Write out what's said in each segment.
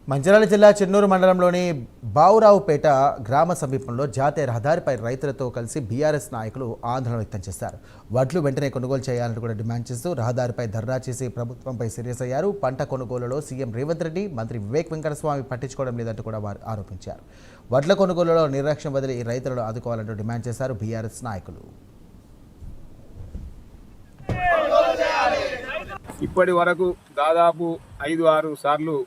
మంచిర్యాల జిల్లా చెన్నూరు మండలంలోని బావురావుపేట గ్రామ సమీపంలో జాతీయ రహదారిపై రైతులతో కలిసి బీఆర్ఎస్ నాయకులు ఆందోళన వ్యక్తం చేశారు. వడ్లు వెంటనే కొనుగోలు చేయాలని కూడా డిమాండ్ చేస్తూ రహదారిపై ధర్నా చేసి ప్రభుత్వంపై సీరియస్ అయ్యారు. పంట కొనుగోలులో సీఎం రేవంత్ రెడ్డి, మంత్రి వివేక్ వెంకటస్వామి పట్టించుకోవడం లేదంటూ కూడా వారు ఆరోపించారు. వడ్ల కొనుగోలులో నిర్లక్ష్యం వదిలి ఈ రైతులను ఆదుకోవాలంటూ డిమాండ్ చేశారు బీఆర్ఎస్ నాయకులు. ఇప్పటి వరకు దాదాపు 5-6 సార్లు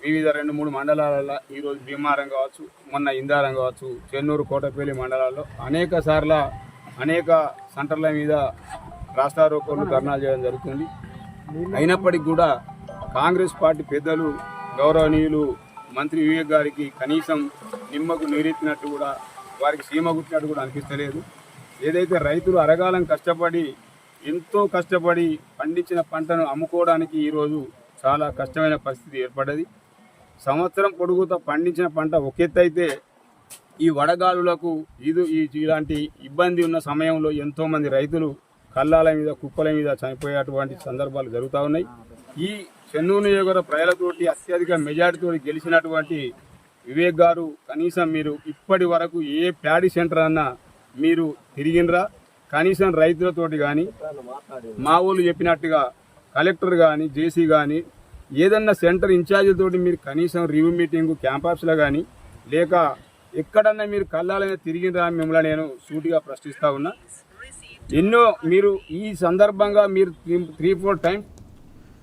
వివిధ 2-3 మండలాలలో ఈరోజు భీమారం కావచ్చు, మొన్న ఇందారం కావచ్చు, చెన్నూరు కోటపల్లి మండలాల్లో అనేక సార్ల అనేక సెంటర్ల మీద రాస్తారోకోలు ధర్నాలు చేయడం జరుగుతుంది. అయినప్పటికీ కూడా కాంగ్రెస్ పార్టీ పెద్దలు గౌరవనీయులు మంత్రి వివేక్ గారికి కనీసం నిమ్మకు నీరెత్తినట్టు కూడా, వారికి సీమ గుట్టినట్టు కూడా అనిపిస్తలేదు. ఏదైతే రైతులు అరగాలం కష్టపడి ఎంతో కష్టపడి పండించిన పంటను అమ్ముకోవడానికి ఈరోజు చాలా కష్టమైన పరిస్థితి ఏర్పడ్డది. సంవత్సరం పొడుగుతో పండించిన పంట ఒక ఎత్తు అయితే ఈ వడగాలులకు ఇలాంటి ఇబ్బంది ఉన్న సమయంలో ఎంతోమంది రైతులు కళ్ళాల మీద కుక్కల మీద చనిపోయేటువంటి సందర్భాలు జరుగుతూ ఉన్నాయి. ఈ చెన్నూరు నియోజకవర్గ ప్రజలతోటి అత్యధిక మెజార్టీతో గెలిచినటువంటి వివేక్ గారు కనీసం మీరు ఇప్పటి వరకు ఏ ప్యాడీ సెంటర్ అన్నా మీరు తిరిగినరా? కనీసం రైతులతోటి కానీ మా ఊళ్ళు చెప్పినట్టుగా కలెక్టర్ కానీ జేసీ కానీ ఏదన్నా సెంటర్ ఇన్ఛార్జితోటి మీరు కనీసం రివ్యూ మీటింగ్ క్యాంపస్లో కానీ లేక ఎక్కడన్నా మీరు కళ్ళాలనే తిరిగినరా మిమ్మల్ని నేను సూటిగా ప్రశ్నిస్తూ ఉన్నా. ఎన్నో మీరు ఈ సందర్భంగా మీరు 3-4 టైమ్స్